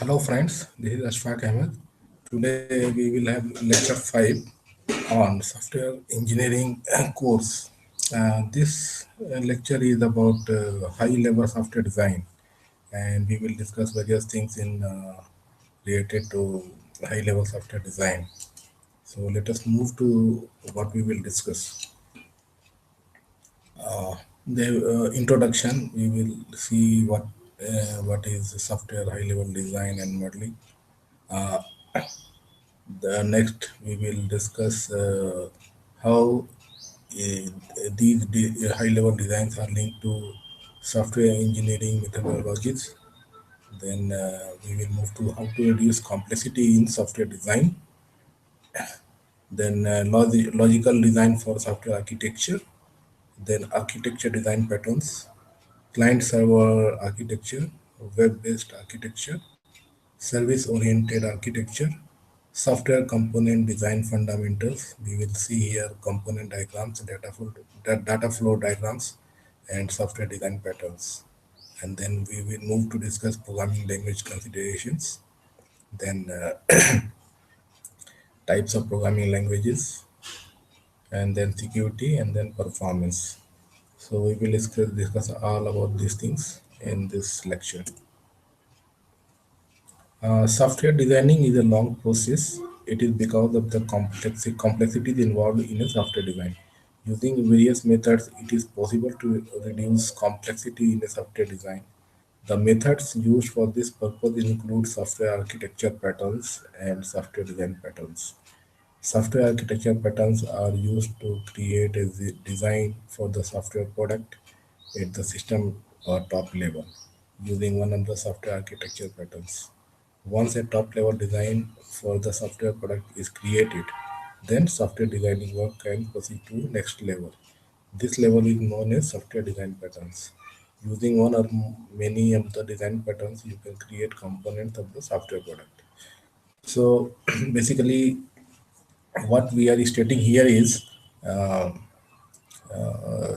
Hello friends, this is Ashfaq Ahmed. Today we will have lecture 5 on software engineering course. This lecture is about high level software design, and we will discuss various things in related to high level software design. So let us move to what we will discuss. The introduction, we will see what is software high level design and modeling. The next, we will discuss how these high-level designs are linked to software engineering methodologies. Then we will move to how to reduce complexity in software design. Then logical design for software architecture. Then architecture design patterns, client-server architecture, web-based architecture, service-oriented architecture, software component design fundamentals. We will see here component diagrams, data flow diagrams, and software design patterns. And then we will move to discuss programming language considerations, then types of programming languages, and then security, and then performance. So we will discuss all about these things in this lecture. Software designing is a long process. It is because of the complexities involved in a software design. Using various methods, it is possible to reduce complexity in a software design. The methods used for this purpose include software architecture patterns and software design patterns. Software architecture patterns are used to create a design for the software product at the system or top level using one of the software architecture patterns. Once a top level design for the software product is created, then software designing work can proceed to next level. This level is known as software design patterns. Using one or many of the design patterns, you can create components of the software product. So basically, what we are stating here is uh,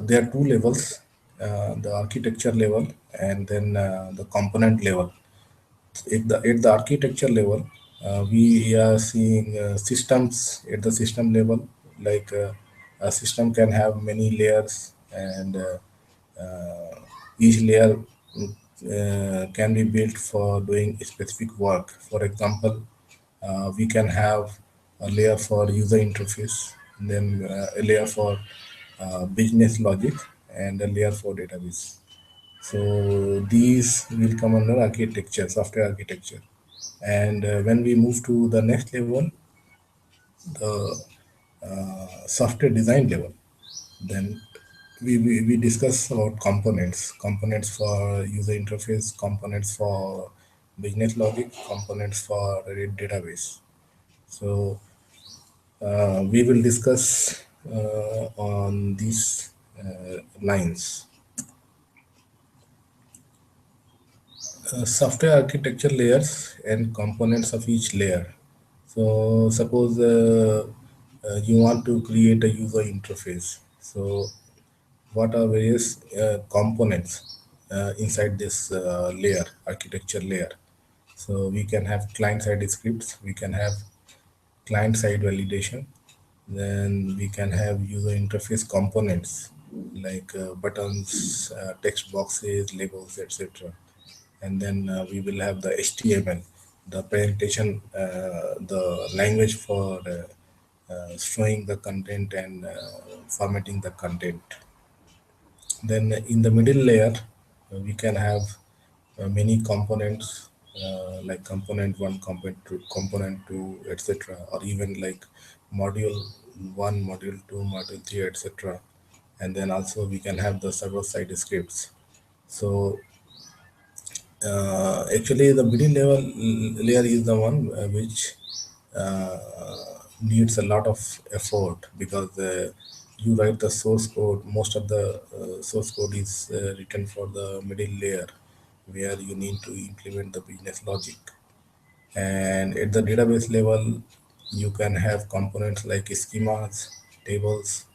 there are two levels, the architecture level and then the component level. At the architecture level, we are seeing systems at the system level. Like a system can have many layers, and each layer can be built for doing specific work. For example, we can have a layer for user interface, then a layer for business logic, and a layer for database. So these will come under architecture, software architecture. And when we move to the next level, the software design level, then we discuss about components for user interface, components for business logic, components for database. So we will discuss on these lines. Software architecture layers and components of each layer. So suppose you want to create a user interface. So what are various components inside this layer, architecture layer? So we can have client-side scripts, we can have client-side validation, then we can have user interface components like buttons, text boxes, labels, etc. And then we will have the HTML, the presentation, the language for showing the content and formatting the content. Then in the middle layer, we can have many components like component one, component two, etc., or even like module one, module two, module three, etc. And then also we can have the server side scripts. So actually, the middle level layer is the one which uh, needs a lot of effort because you write the source code. Most of the source code is written for the middle layer, where you need to implement the business logic. And at the database level, you can have components like schemas, tables,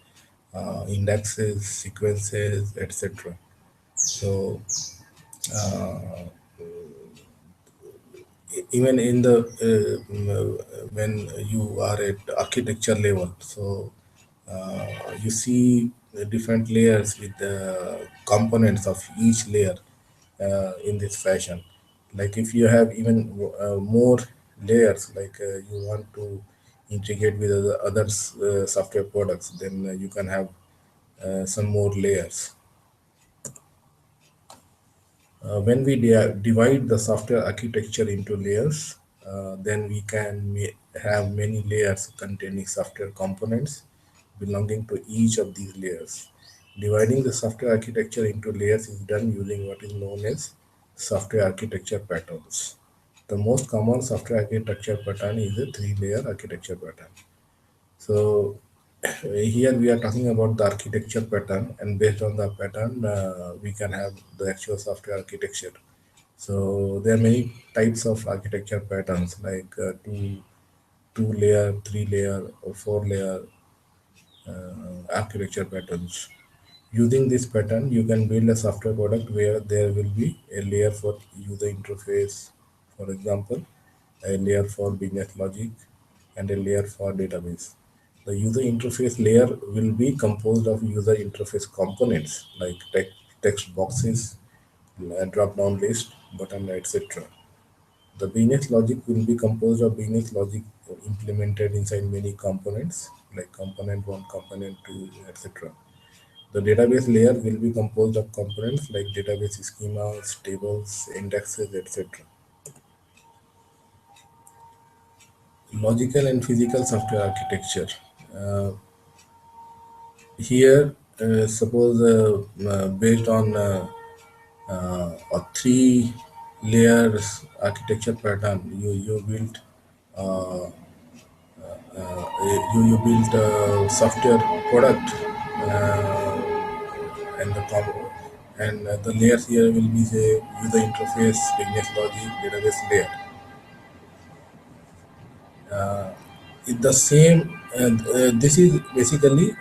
indexes, sequences, etc. So even in the when you are at architecture level. So you see the different layers with the components of each layer in this fashion. Like if you have even more layers, like you want to integrate with other software products, then you can have some more layers. When we divide the software architecture into layers, then we can have many layers containing software components belonging to each of these layers. Dividing the software architecture into layers is done using what is known as software architecture patterns. The most common software architecture pattern is a three-layer architecture pattern. So here we are talking about the architecture pattern, and based on the pattern, we can have the actual software architecture. So there are many types of architecture patterns, like two layer, three layer, or four layer architecture patterns. Using this pattern, you can build a software product where there will be a layer for user interface, for example, a layer for business logic, and a layer for database. The user interface layer will be composed of user interface components like text boxes, drop down list, button, etc. The business logic will be composed of business logic implemented inside many components like component 1, component 2, etc. The database layer will be composed of components like database schemas, tables, indexes, etc. Logical and physical software architecture. Uh, Here, suppose based on a three layers architecture pattern, you built you built a software product, and the layers here will be say user interface, business logic, database layer. The same, and this is basically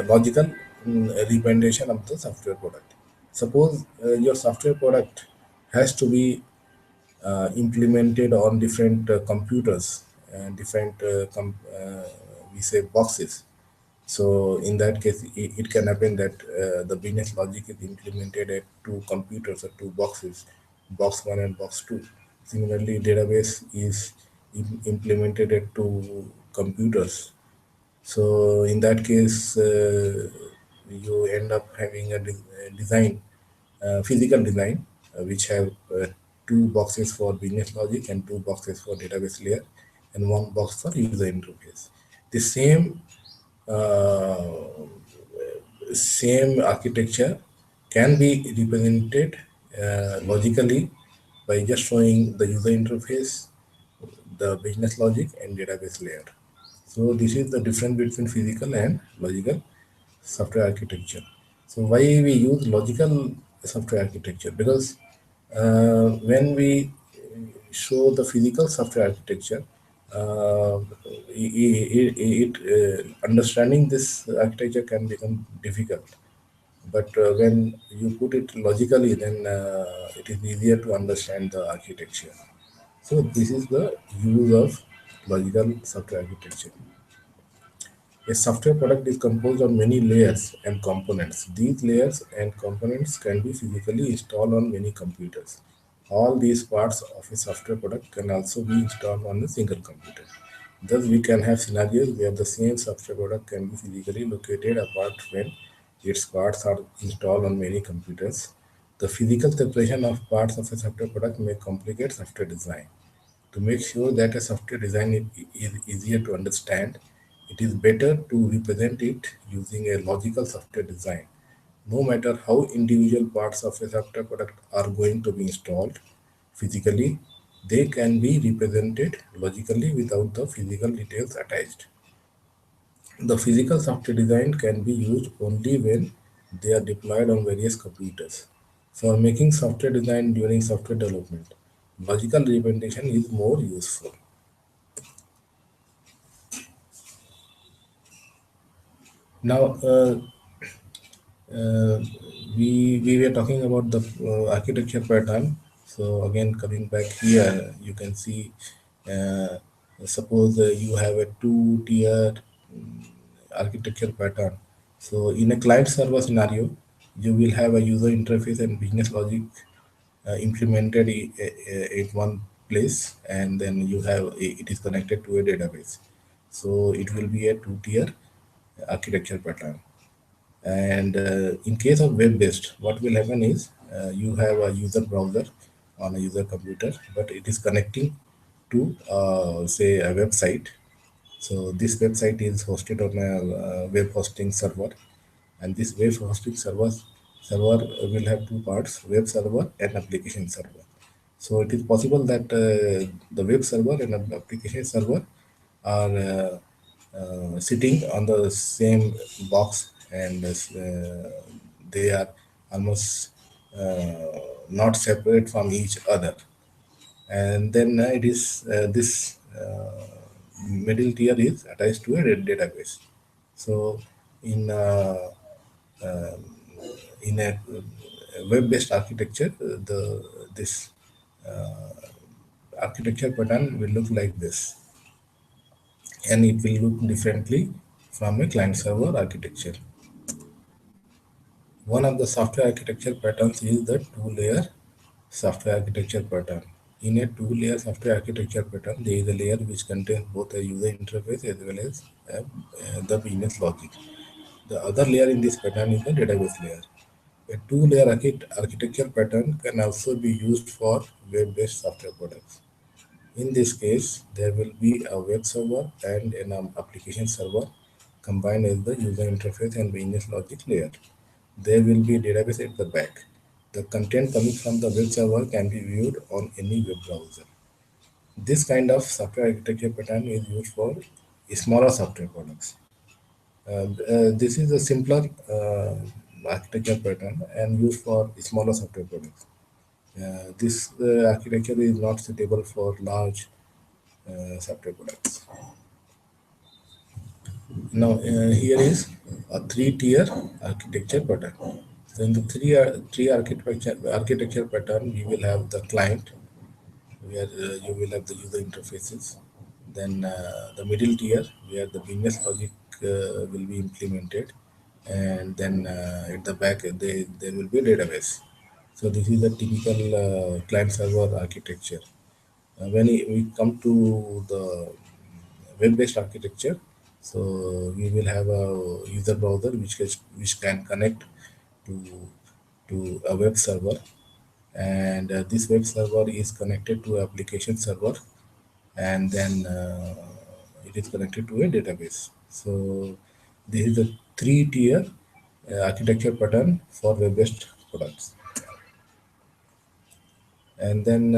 logical representation of the software product. Suppose your software product has to be implemented on different computers and different we say boxes. So in that case, it can happen that the business logic is implemented at two computers or two boxes, box one and box two. Similarly, database is implemented at two computers. So in that case, you end up having a design, physical design, which have two boxes for business logic and two boxes for database layer, and one box for user interface. The uh, same architecture can be represented logically by just showing the user interface, the business logic, and database layer. So this is the difference between physical and logical software architecture. So why we use logical software architecture? Because when we show the physical software architecture, understanding this architecture can become difficult. But when you put it logically, then it is easier to understand the architecture. So this is the use of logical software architecture. A software product is composed of many layers and components. These layers and components can be physically installed on many computers. All these parts of a software product can also be installed on a single computer. Thus, we can have scenarios where the same software product can be physically located apart when its parts are installed on many computers. The physical separation of parts of a software product may complicate software design. To make sure that a software design is easier to understand, it is better to represent it using a logical software design. No matter how individual parts of a software product are going to be installed physically, they can be represented logically without the physical details attached. The physical software design can be used only when they are deployed on various computers. For making software design during software development, logical representation is more useful. Now, uh, we were talking about the architecture pattern. So again, coming back here, you can see, uh, suppose you have a two-tier architecture pattern. So in a client server scenario, you will have a user interface and business logic implemented in one place, and then you have it is connected to a database. So it will be a two-tier architecture pattern. And in case of web-based, what will happen is you have a user browser on a user computer, but it is connecting to say a website. So this website is hosted on a web hosting server, and this web hosting server will have two parts: web server and application server. So it is possible that the web server and the application server are sitting on the same box, and they are almost not separate from each other. And then it is this middle tier is attached to a database. So in in a web-based architecture, the this architecture pattern will look like this, and it will look differently from a client server architecture. One of the software architecture patterns is the two-layer software architecture pattern. In a two-layer software architecture pattern, there is a layer which contains both a user interface as well as the business logic. The other layer in this pattern is the database layer. A two-layer architecture pattern can also be used for web-based software products. In this case, there will be a web server and an application server combined as the user interface and business logic layer. There will be a database at the back. The content coming from the web server can be viewed on any web browser. This kind of software architecture pattern is used for smaller software products. This is a simpler architecture pattern and used for smaller software products. This architecture is not suitable for large software products. Now, here is a three-tier architecture pattern. So, in the three architecture pattern, we will have the client, where you will have the user interfaces. Then the middle tier, where the business logic will be implemented, and then at the back there will be a database. So this is a typical client server architecture. When we come to the web-based architecture, so we will have a user browser which can connect to a web server, and this web server is connected to application server, and then it is connected to a database. So this is the three-tier architecture pattern for web-based products. And then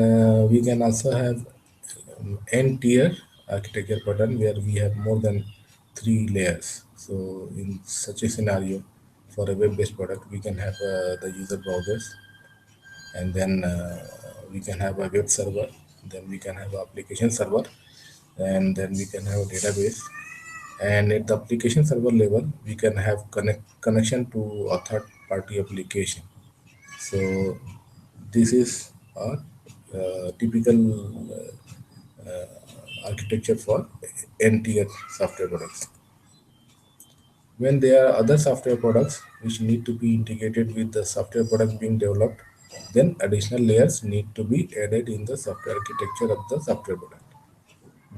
we can also have n-tier architecture pattern where we have more than three layers. So in such a scenario, for a web-based product, we can have the user browsers, and then we can have a web server, then we can have an application server, and then we can have a database. And at the application server level, we can have connection to a third party application. So this is a typical architecture for n-tier software products. When there are other software products which need to be integrated with the software product being developed, then additional layers need to be added in the software architecture of the software product.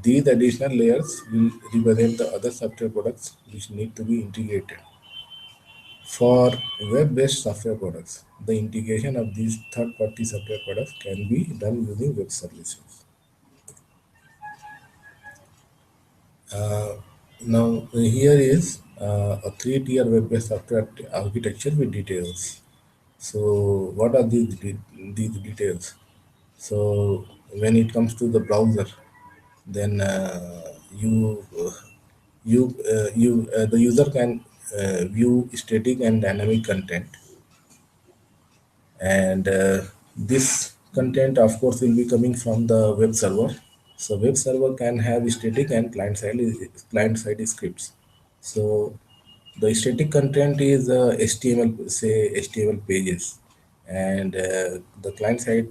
These additional layers will represent the other software products which need to be integrated. For web-based software products, the integration of these third-party software products can be done using web services. Now, here is a three-tier web-based software architecture with details. So, what are these details? So, when it comes to the browser, then the user can view static and dynamic content, and this content of course will be coming from the web server. So web server can have static and client side scripts. So the static content is html, say html pages, and the client side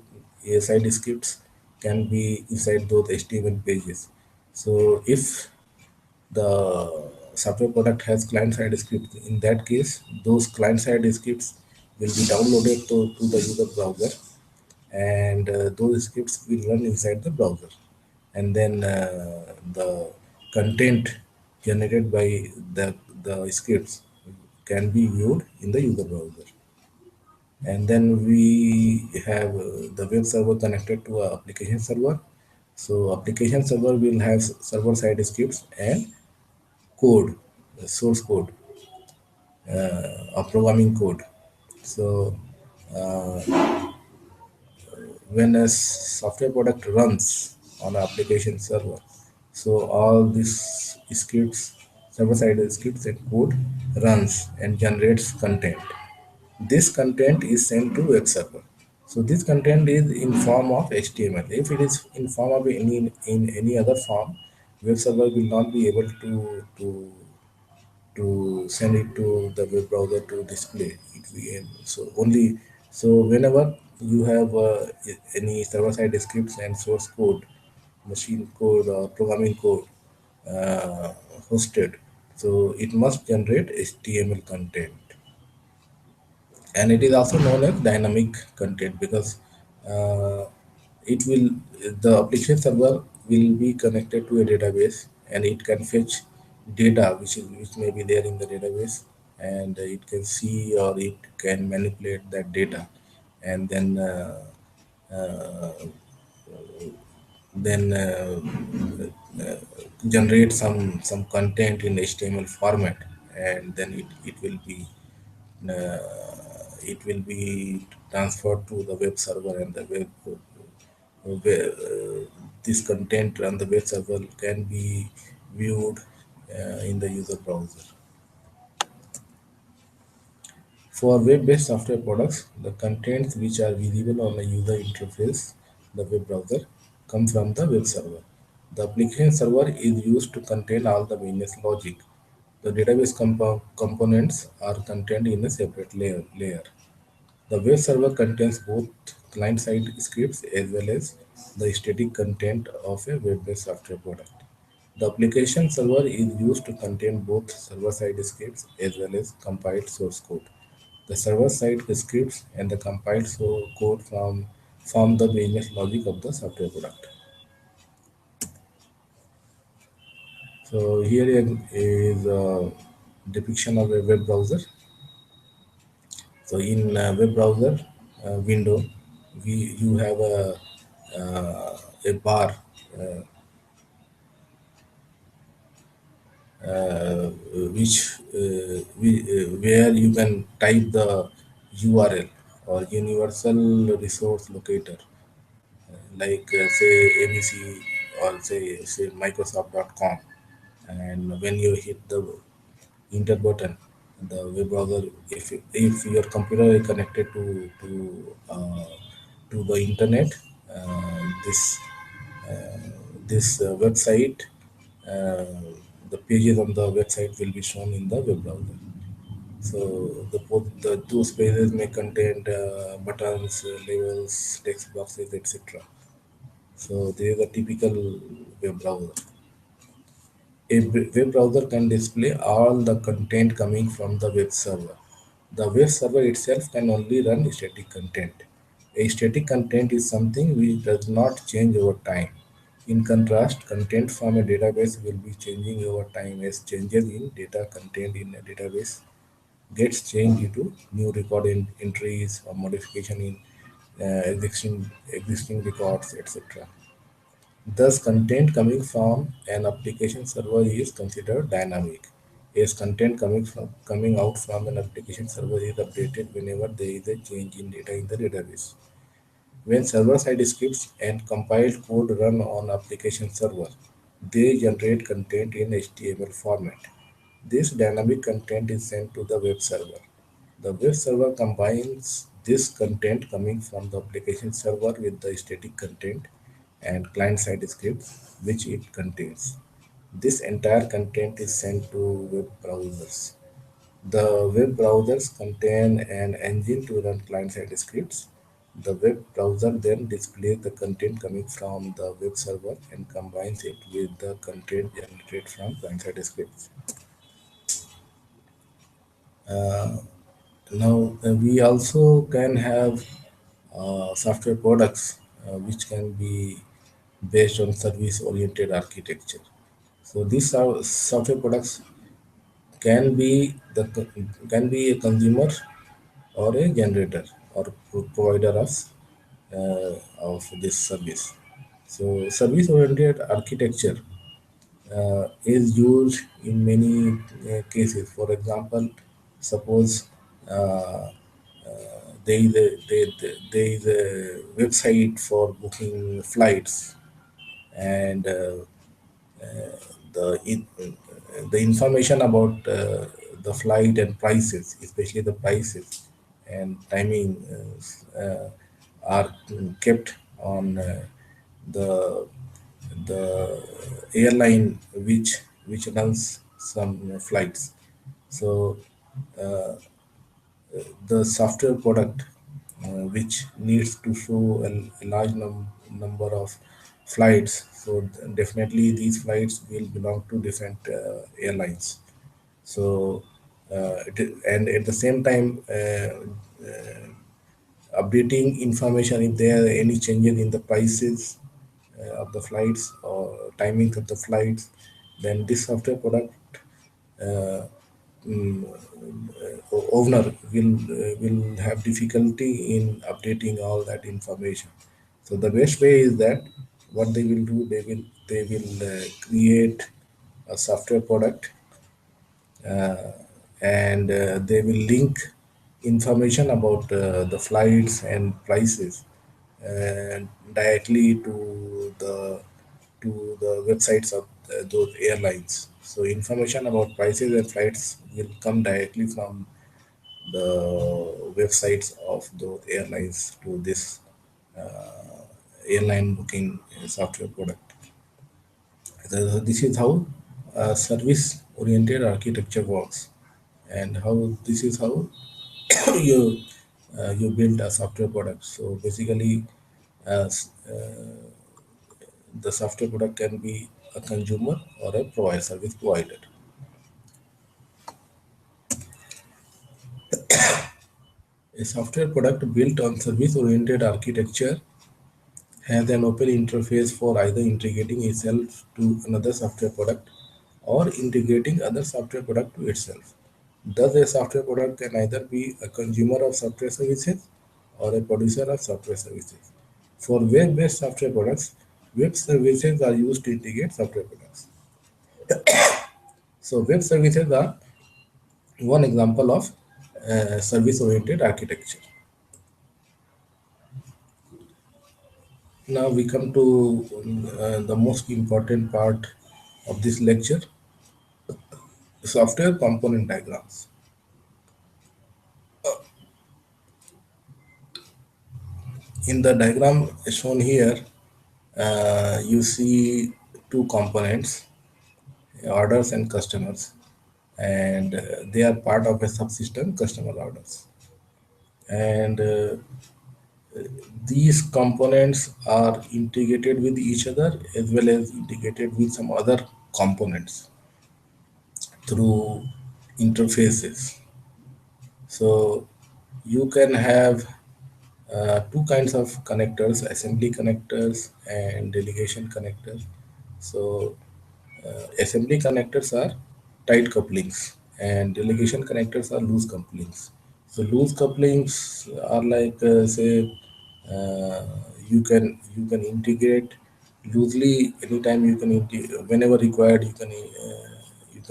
side scripts can be inside those HTML pages. So if the software product has client-side scripts, in that case, those client-side scripts will be downloaded to the user browser, and those scripts will run inside the browser. And then the content generated by the scripts can be viewed in the user browser. And then we have the web server connected to a application server. So application server will have server side scripts and code, source code, or programming code. So when a software product runs on an application server, so all these scripts, server side scripts and code runs and generates content. This content is sent to web server. So this content is in form of HTML. If it is in form of any other form, web server will not be able to send it to the web browser to display it. So only, so whenever you have any server side scripts and source code, machine code or programming code uh, hosted, so it must generate HTML content. And it is also known as dynamic content because uh, it will the application server will be connected to a database, and it can fetch data which may be there in the database, and it can see or it can manipulate that data, and uh, then generate some content in HTML format, and then it will be transferred to the web server, and the this content on the web server can be viewed in the user browser. For web-based software products, the contents which are visible on the user interface, the web browser, come from the web server. The application server is used to contain all the business logic. The database components are contained in a separate layer. The web server contains both client-side scripts as well as the static content of a web-based software product. The application server is used to contain both server-side scripts as well as compiled source code. The server-side scripts and the compiled code form the business logic of the software product. So here is a depiction of a web browser. So in web browser window, you have a bar uh, which where you can type the URL or universal resource locator, like say ABC or say Microsoft.com, and when you hit the enter button, the web browser, if your computer is connected to the internet, this website, uh, the pages on the website will be shown in the web browser. So the those pages may contain buttons, labels, text boxes, etc. So there is a typical web browser. A web browser can display all the content coming from the web server. The web server itself can only run static content. A static content is something which does not change over time. In contrast, content from a database will be changing over time as changes in data contained in a database gets changed due to new entries or modification in existing records, etc. Thus, content coming from an application server is considered dynamic, as content coming out from an application server is updated whenever there is a change in data in the database. When server-side scripts and compiled code run on application server, they generate content in HTML format. This dynamic content is sent to the web server. The web server combines this content coming from the application server with the static content and client-side scripts which it contains. This entire content is sent to web browsers. The web browsers contain an engine to run client-side scripts, The web browser then displays the content coming from the web server and combines it with the content generated from client-side scripts. Now, we also can have software products which can be based on service-oriented architecture. So these are software products can be can be a consumer or a generator or provider of this service. So service-oriented architecture is used in many cases. For example, suppose uh, there is a website for booking flights, and the in, the information about the flight and prices, especially the prices and timing, are kept on the the airline which runs some flights. So the software product which needs to show a large number of flights. So definitely these flights will belong to different airlines. So and at the same time, updating information if there are any changes in the prices of the flights or timing of the flights, then this software product uh, mm, owner will have difficulty in updating all that information. So the best way is that what they will do, they will create a software product, uh, and they will link information about the flights and prices directly to the websites of those airlines. So information about prices and flights will come directly from the websites of those airlines to this airline booking software product. This is how service-oriented architecture works, and how this is how you you build a software product. So basically, the software product can be a consumer or a provider, service provider. A software product built on service-oriented architecture has an open interface for either integrating itself to another software product or integrating other software product to itself. Thus, a software product can either be a consumer of software services or a producer of software services. For web-based software products, web services are used to integrate software products. So, web services are one example of service-oriented architecture. Now we come to the most important part of this lecture: software component diagrams. In the diagram shown here, you see two components, orders and customers, and they are part of a subsystem, customer orders. And these components are integrated with each other as well as integrated with some other components through interfaces. So you can have two kinds of connectors: assembly connectors and delegation connectors. So assembly connectors are tight couplings and delegation connectors are loose couplings. So loose couplings are like, say, uh, you can integrate loosely anytime. Whenever required, you can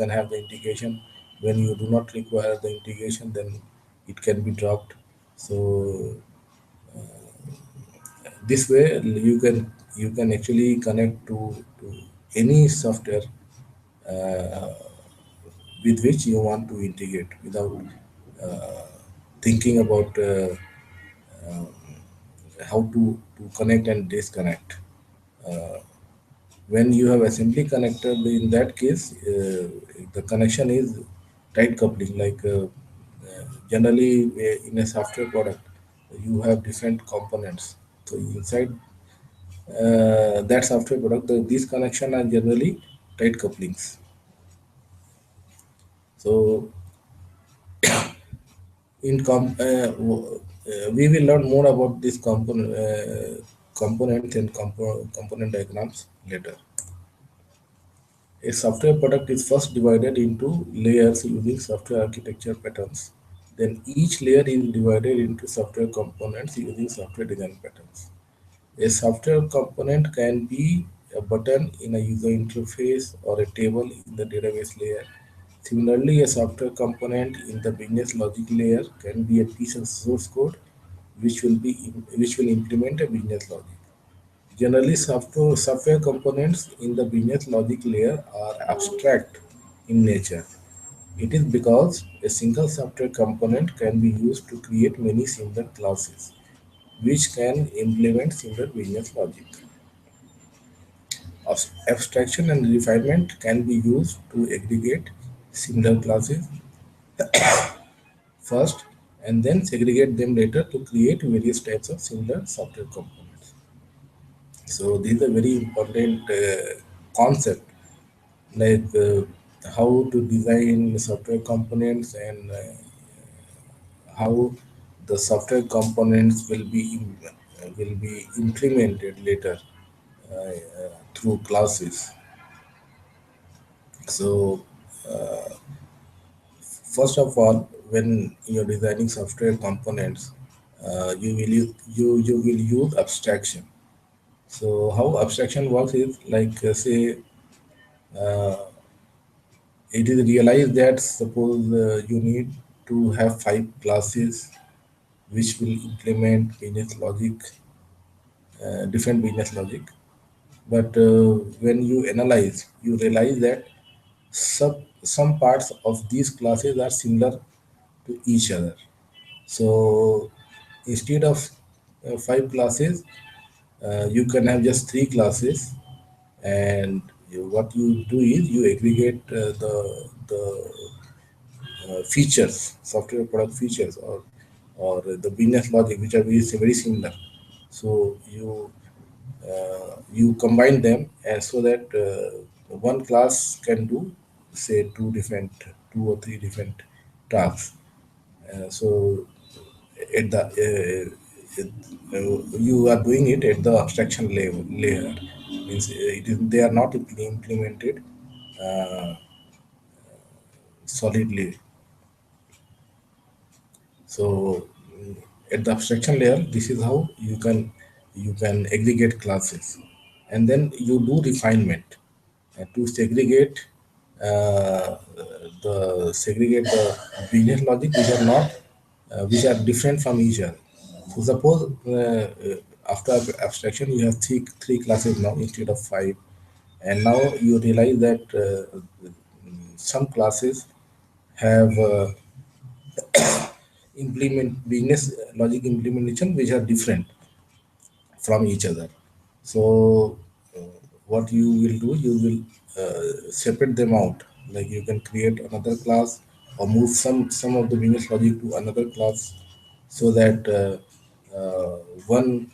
have the integration. When you do not require the integration, then it can be dropped. So this way you can actually connect to any software with which you want to integrate without thinking about how to connect and disconnect. When you have assembly connector, in that case, the connection is tight coupling. Like generally in a software product, you have different components. So inside that software product, these connections are generally tight couplings. So we will learn more about these components and component diagrams later. A software product is first divided into layers using software architecture patterns. Then each layer is divided into software components using software design patterns. A software component can be a button in a user interface or a table in the database layer. Similarly, a software component in the business logic layer can be a piece of source code which will implement a business logic. Generally, software components in the business logic layer are abstract in nature. It is because a single software component can be used to create many similar classes, which can implement similar business logic. Abstraction and refinement can be used to aggregate similar classes first and then segregate them later to create various types of similar software components. So, this is a very important concept, like how to design software components and how the software components will be implemented later through classes. So first of all, when you're designing software components, you will use abstraction. So how abstraction works is like say it is realized that suppose you need to have five classes which will implement business logic, different business logic. But when you analyze, you realize that some parts of these classes are similar to each other. So instead of five classes, you can have just three classes, and what you do is you aggregate the features, software product features, or the business logic, which are very similar. So you combine them so that one class can do say two or three different tasks. So at the you are doing it at the abstraction layer. Means they are not implemented uh, solidly. So at the abstraction layer, this is how you can aggregate classes, and then you do refinement to uh, segregate the business logic which are not which are different from each other. So suppose after abstraction you have three classes now instead of five, and now you realize that some classes have implement business logic implementation which are different from each other. So uh, what you will do, you will separate them out. Like you can create another class or move some of the business logic to another class, so that uh, one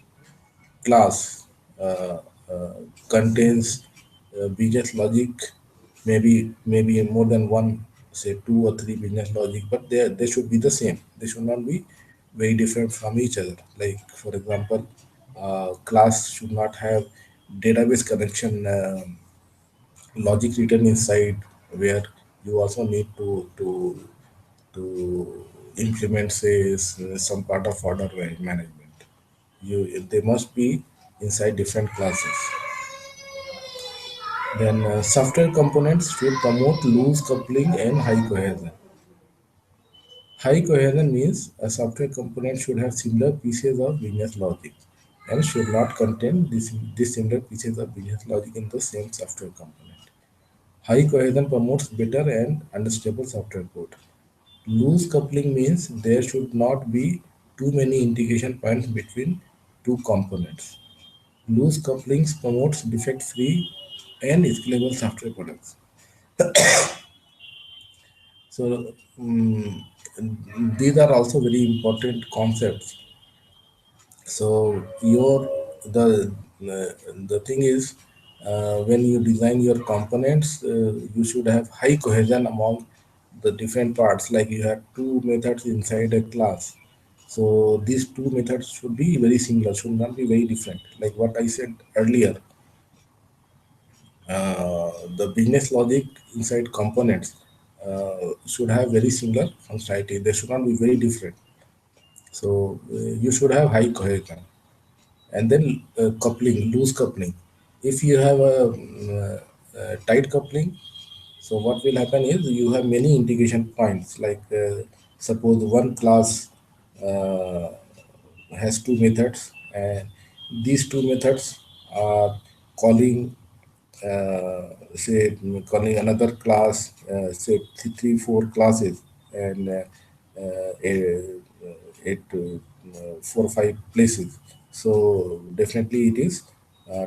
class uh, uh, contains business logic, maybe more than one, say two or three business logic, but they should be the same. They should not be very different from each other. Like for example, class should not have database connection logic written inside, where you also need to implement say some part of order management. They must be inside different classes. Then software components should promote loose coupling and high cohesion. High cohesion means a software component should have similar pieces of business logic and should not contain dissimilar pieces of business logic in the same software component. High cohesion promotes better and understandable software code. Loose coupling means there should not be too many integration points between two components. Loose couplings promotes defect-free and scalable software products. So these are also very important concepts So your the thing is, when you design your components, you should have high cohesion among the different parts. Like you have two methods inside a class, so these two methods should be very similar, should not be very different. Like what I said earlier, the business logic inside components should have very similar functionality. They should not be very different. So you should have high cohesion. And then coupling, loose coupling. If you have a, tight coupling, so what will happen is you have many integration points. Like suppose one class uh, has two methods, and these two methods are calling, say, calling another class, say three, four classes, and eight, 4 or 5 places. So definitely it is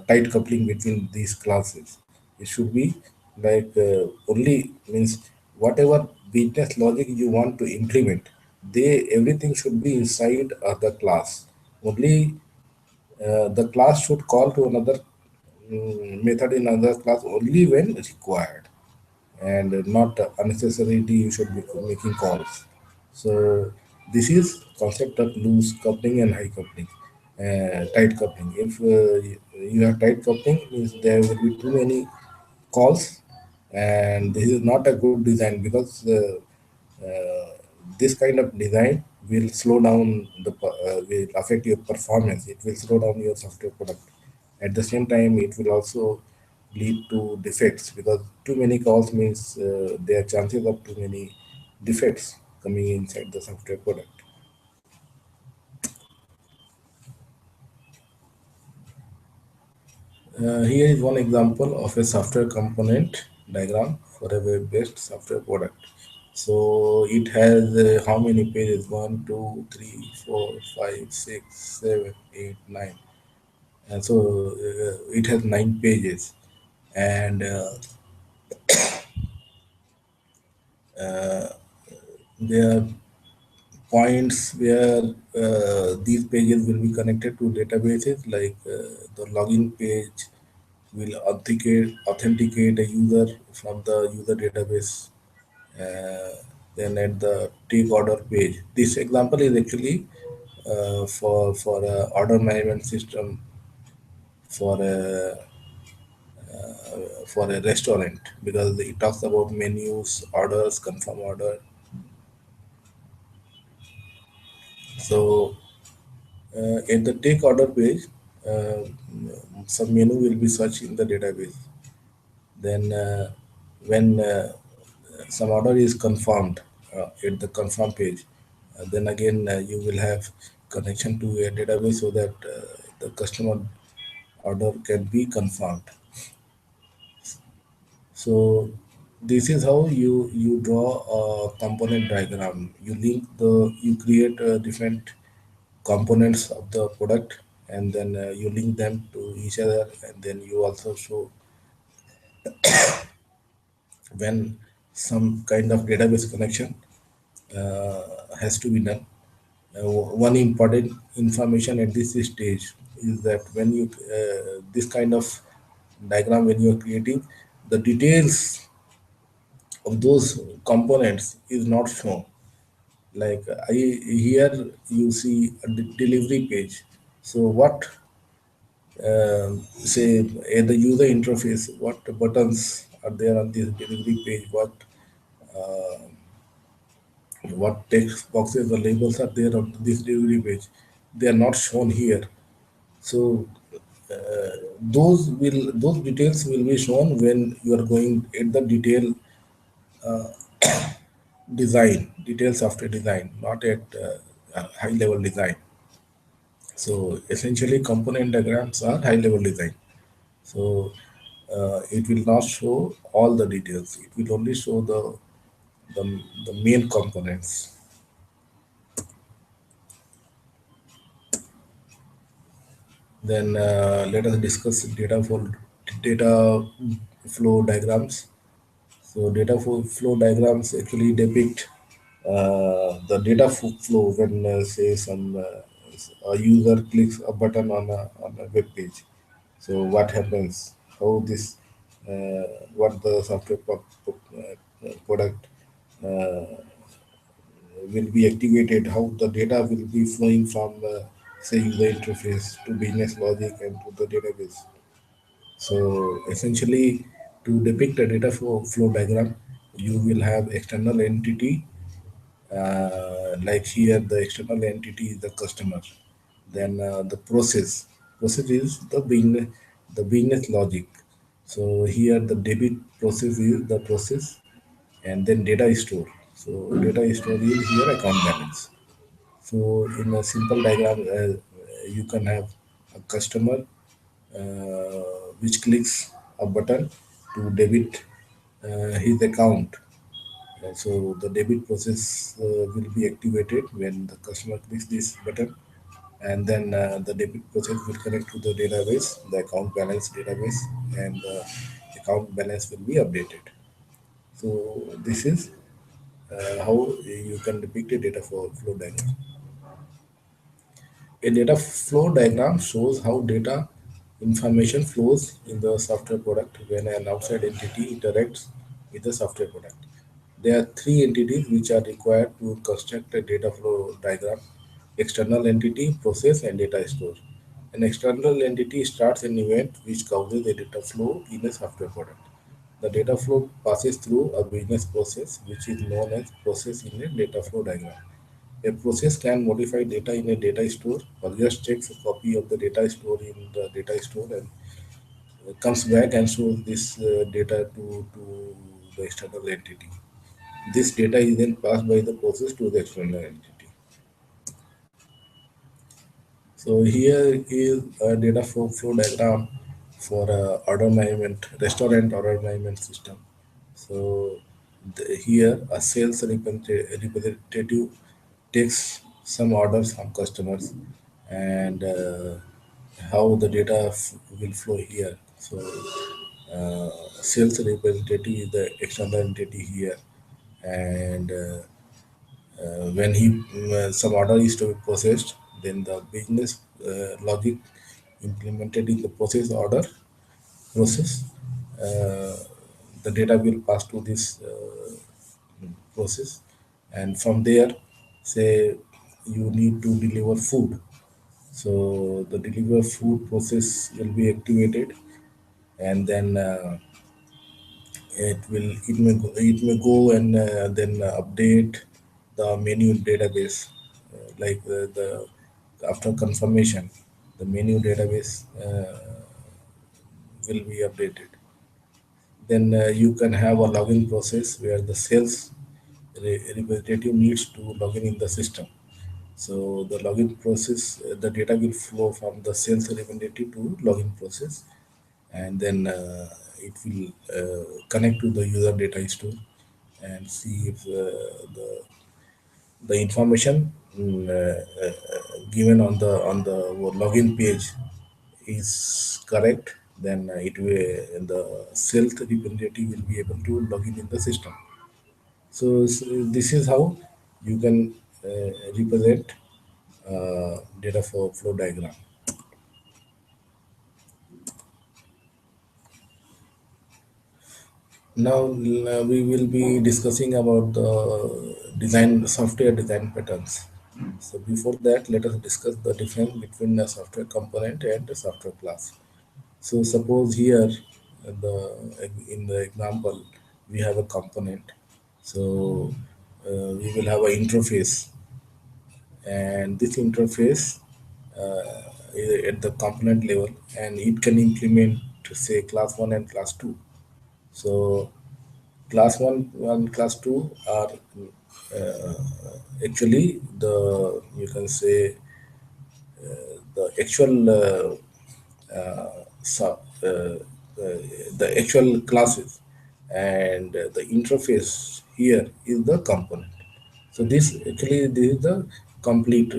tight coupling between these classes. It should be like only means whatever business logic you want to implement, they everything should be inside the class. Only the class should call to another method in another class only when required, and not unnecessarily you should be making calls. So this is concept of loose coupling and high coupling, tight coupling. If you have tight coupling, means there will be too many calls, and this is not a good design, because uh, this kind of design will slow down will affect your performance. It will slow down your software product. At the same time, it will also lead to defects, because too many calls means there are chances of too many defects coming inside the software product. Here is one example of a software component diagram for a web-based software product. So it has how many pages? One, two, three, four, five, six, seven, eight, nine. And so it has 9 pages, and there are points where these pages will be connected to databases. Like the login page will authenticate a user from the user database. uh, then at the take order page, this example is actually for a order management system for a restaurant, because it talks about menus, orders, confirm order. So at the take order page, uh, some menu will be searched in the database. Then when some order is confirmed at the confirm page, then again you will have connection to a database, so that the customer order can be confirmed. So this is how you draw a component diagram. You create different components of the product, and then you link them to each other, and then you also show when some kind of database connection has to be done. One important information at this stage is that when you this kind of diagram, when you are creating, the details of those components is not shown. Like I here you see a delivery page. So what say at the user interface, what buttons are there on this delivery page? What text boxes or labels are there on this delivery page? They are not shown here. So those details will be shown when you are going at the detail software design, not at high level design. So essentially, component diagrams are high level design. So it will not show all the details. It will only show the, the main components. Then let us discuss data flow diagrams. So flow diagrams actually depict the data flow when say a user clicks a button on a web page. So what happens? How this what the product uh, will be activated? How the data will be flowing from say user interface to business logic and to the database. So essentially, to depict a data flow diagram, you will have external entity. Like here, the external entity is the customer. Then the process is the business logic. So here, the debit process is the process, and then data store. So data store is here account balance. So in a simple diagram, you can have a customer which clicks a button to debit his account. So the debit process will be activated when the customer clicks this button, and then the debit process will connect to the database, the account balance database, and the account balance will be updated. So this is how you can depict a data flow diagram. A data flow diagram shows how data information flows in the software product when an outside entity interacts with the software product. There are three entities which are required to construct a data flow diagram: external entity, process, and data store. An external entity starts an event which causes a data flow in a software product. The data flow passes through a business process which is known as process in a data flow diagram. A process can modify data in a data store or just takes a copy of the data store in the data store and comes back and shows this data to the external entity. This data is then passed by the process to the external entity. So here is a data flow diagram for order management, restaurant order management system. So here a sales representative takes some orders from customers and how the data will flow here. So sales representative is the external entity here, and when some order is to be processed, then the business logic implemented in the process order process, uh, the data will pass to this process, and from there, say you need to deliver food. So the deliver food process will be activated, and then it may go and then update the menu database, like the after confirmation, the menu database will be updated. Then you can have a login process where the sales representative needs to log in the system. So the login process, the data will flow from the sales representative to login process, and then it will connect to the user data store and see if the information given on the login page is correct. Then it will the sales representative will be able to log in the system. So this is how you can represent data flow diagram. Now we will be discussing about the design software design patterns. So before that, let us discuss the difference between a software component and a software class. So suppose here in the example we have a component. So we will have an interface, and this interface is at the component level, and it can implement say class 1 and class 2. So class 1 and class 2 are uh, actually the you can say the actual the actual classes, and the interface here is the component. So this is the complete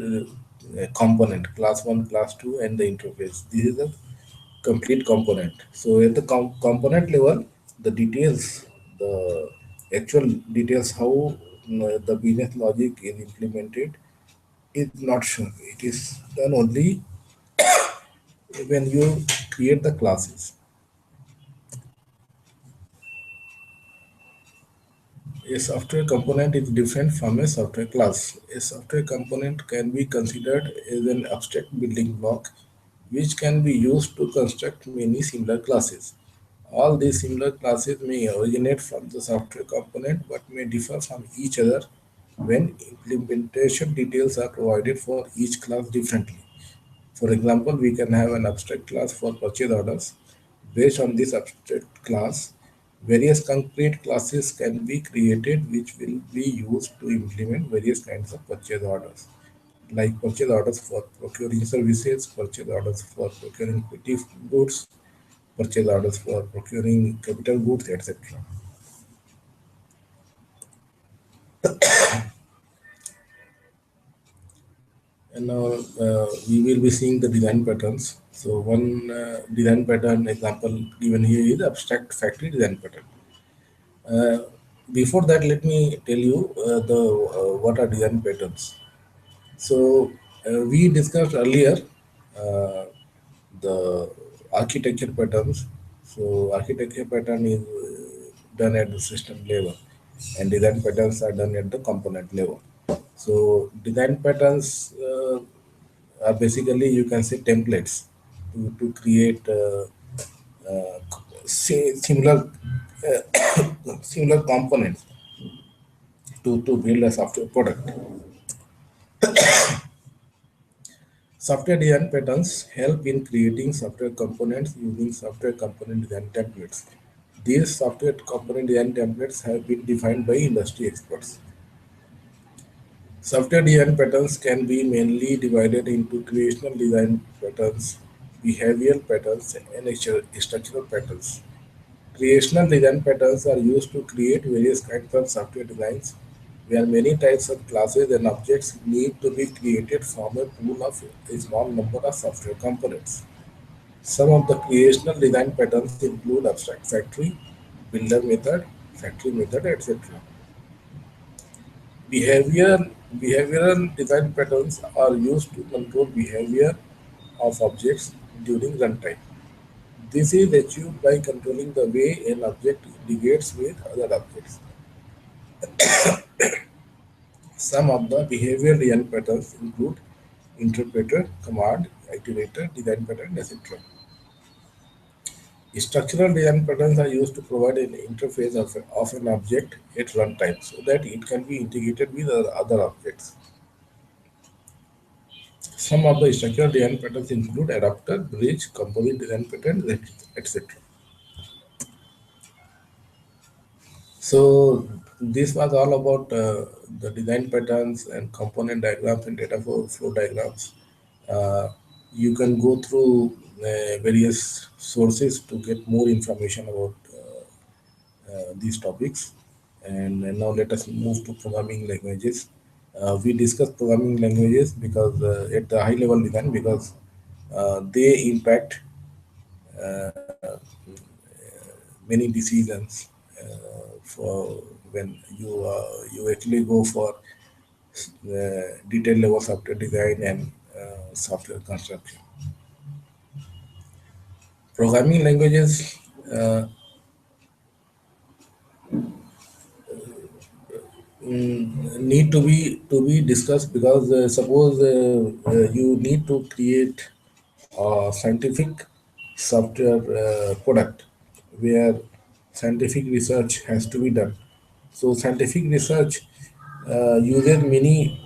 component, class 1, class 2, and the interface. This is the complete component. So at the component level, the details, the actual details, how the business logic is implemented, is not shown. It is done only when you create the classes. A software component is different from a software class. A software component can be considered as an abstract building block which can be used to construct many similar classes. All these similar classes may originate from the software component but may differ from each other when implementation details are provided for each class differently. For example, we can have an abstract class for purchase orders. Based on this abstract class, various concrete classes can be created which will be used to implement various kinds of purchase orders, like purchase orders for procuring services, purchase orders for procuring equity goods, purchase orders for procuring capital goods, etc. And now we will be seeing the design patterns. So one design pattern example given here is abstract factory design pattern. Uh, Before that, let me tell you the what are design patterns. So we discussed earlier uh, the architecture patterns. So architecture pattern is done at the system level, and design patterns are done at the component level. So design patterns are basically, you can say, templates to create similar similar components to build a software product. Software design patterns help in creating software components using software component design templates. These software component design templates have been defined by industry experts. Software design patterns can be mainly divided into creational design patterns, behavioral patterns, and structural patterns. Creational design patterns are used to create various kinds of software designs where many types of classes and objects need to be created from a pool of a small number of software components. Some of the creational design patterns include abstract factory, builder method, factory method, etc. Behavioral design patterns are used to control behavior of objects during runtime. This is achieved by controlling the way an object integrates with other objects. Some of the behavior design patterns include interpreter, command, iterator, design pattern, etc. Structural design patterns are used to provide an interface of an object at runtime so that it can be integrated with other objects. Some of the structural design patterns include adapter, bridge, composite design patterns, etc. So this was all about the design patterns and component diagrams and data flow diagrams. Uh, you can go through various sources to get more information about these topics. And now let us move to programming languages. We discussed programming languages because at the high level design, because they impact many decisions for when you actually go for detailed level software design and software construction. Programming languages need to be discussed because suppose you need to create a scientific software product where scientific research has to be done. So scientific research uses uh, many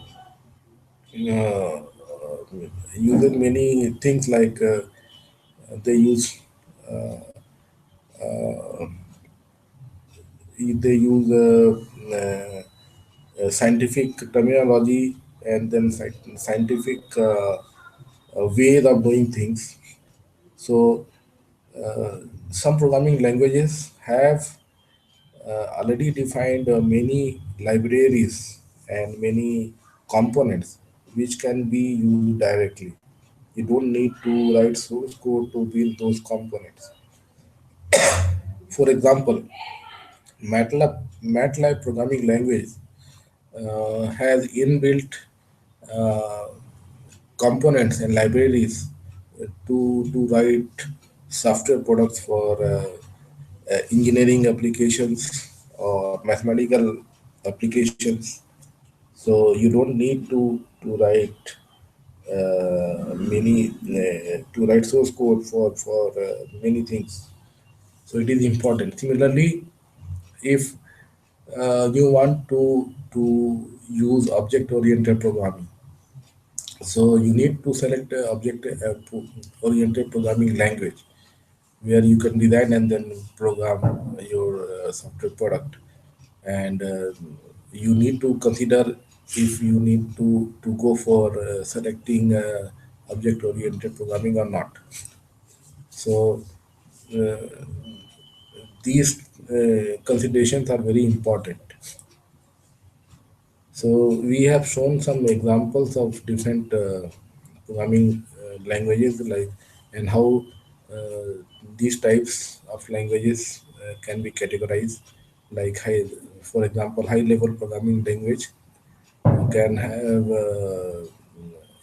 things like they use scientific terminology and then scientific ways of doing things. So some programming languages have already defined many libraries and many components which can be used directly. You don't need to write source code to build those components. For example, MATLAB programming language has inbuilt uh, components and libraries to write software products for engineering applications or mathematical applications. So you don't need to write many to write source code for many things. So it is important. Similarly, if you want to use object oriented programming, so you need to select a object oriented programming language where you can design and then program your software product. And you need to consider if you need to go for selecting object oriented programming or not. So these considerations are very important. So we have shown some examples of different programming languages, like, and how these types of languages can be categorized. Like for example, high-level programming language can have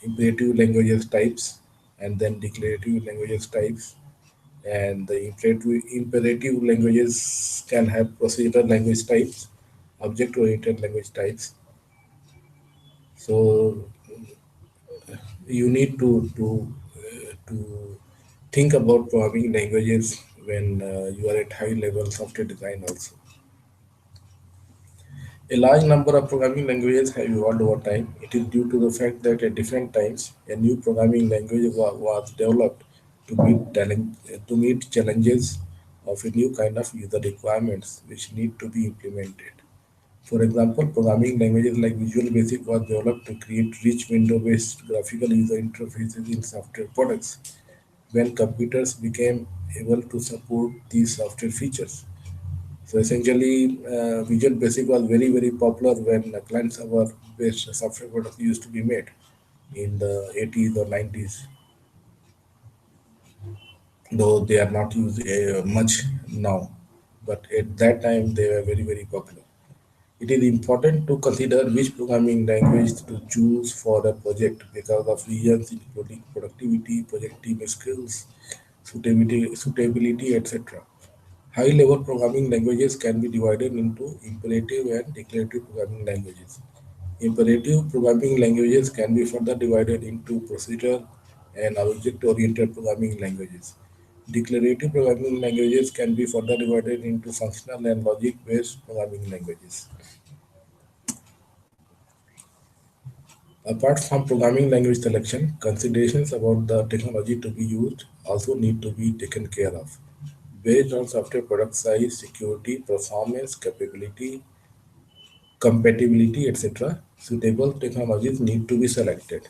imperative languages types, and then declarative languages types, and the imperative languages can have procedural language types, object-oriented language types. So you need to think about programming languages when you are at high level software design also. A large number of programming languages have evolved over time. It is due to the fact that at different times a new programming language was developed to meet challenges of a new kind of user requirements which need to be implemented. For example, programming languages like Visual Basic was developed to create rich window-based graphical user interfaces in software products when computers became able to support these software features. So essentially, Visual Basic was very popular when client-server-based software products used to be made in the 80s or 90s, though they are not used much now. But at that time, they were very popular. It is important to consider which programming language to choose for a project because of reasons including productivity, project team skills, suitability, etc. High-level programming languages can be divided into imperative and declarative programming languages. Imperative programming languages can be further divided into procedural and object-oriented programming languages. Declarative programming languages can be further divided into functional and logic-based programming languages. Apart from programming language selection, considerations about the technology to be used also need to be taken care of. Based on software product size, security, performance, capability, compatibility, etc., suitable technologies need to be selected.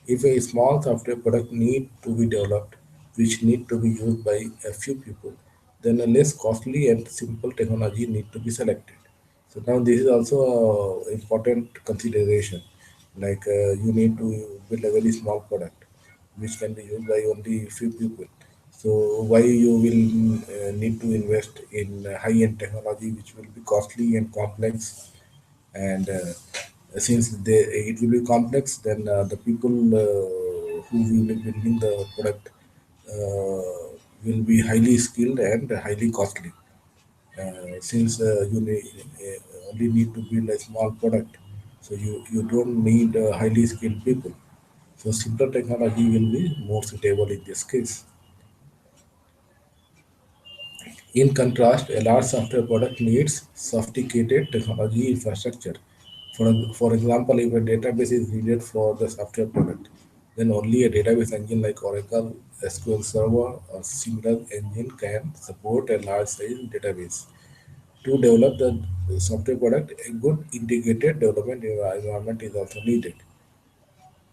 If a small software product need to be developed, which need to be used by a few people, then a less costly and simple technology need to be selected. So now this is also a important consideration. Like you need to build a very small product, which can be used by only few people. So why you will need to invest in high-end technology, which will be costly and complex, and since it will be complex, then the people who will be building the product will be highly skilled and highly costly. Since only need to build a small product, so you don't need highly skilled people. So simpler technology will be more suitable in this case. In contrast, a large software product needs sophisticated technology infrastructure. For example, if a database is needed for the software product, then only a database engine like Oracle, SQL Server, or similar engine can support a large size database. To develop the software product, a good integrated development environment is also needed.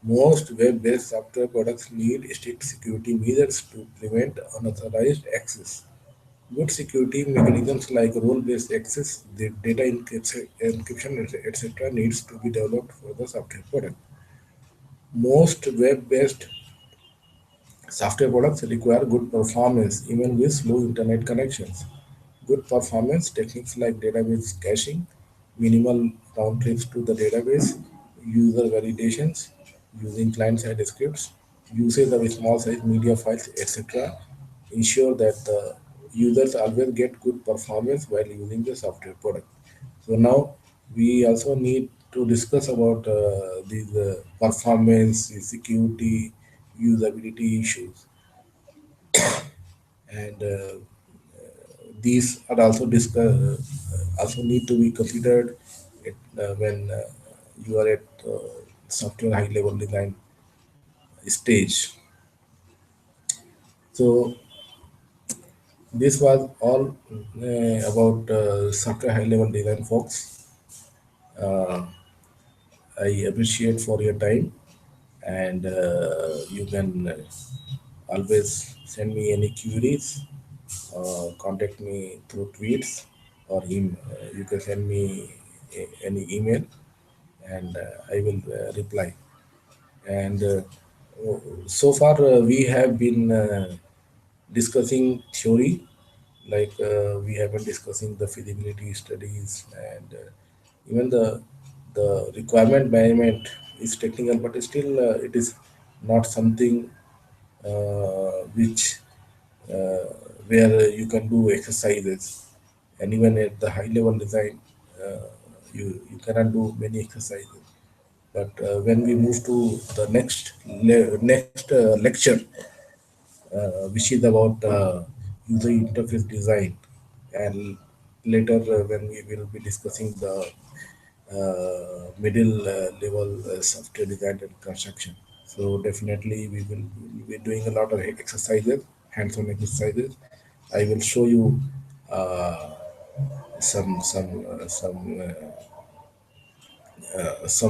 Most web-based software products need strict security measures to prevent unauthorized access. Good security mechanisms like role-based access, the data encryption, etc., needs to be developed for the software product. Most web-based software products require good performance even with slow internet connections. Good performance techniques like database caching, minimal round trips to the database, user validations, using client-side scripts, usage of small size media files, etc. Ensure that the users always get good performance while using the software product. So now we also need to discuss about these performance, security, usability issues, and these are also also need to be considered when you are at software high level design stage. So this was all about software high level design, folks. Uh, I appreciate for your time, and you can always send me any queries, contact me through tweets, or you can send me any email, and I will reply. And so far, we have been discussing theory, like we have been discussing the feasibility studies, and even the requirement management is technical, but still it is not something which uh, where you can do exercises, and even at the high level design, you cannot do many exercises. But when we move to the next lecture, which is about user interface design, and later when we will be discussing the middle level software design and construction. So definitely we will be doing a lot of exercises, hands-on exercises. I will show you uh, some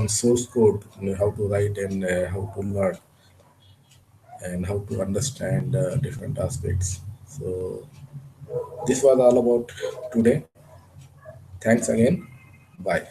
source code, how to write, and how to learn, and how to understand different aspects. So this was all about today. Thanks again. Bye.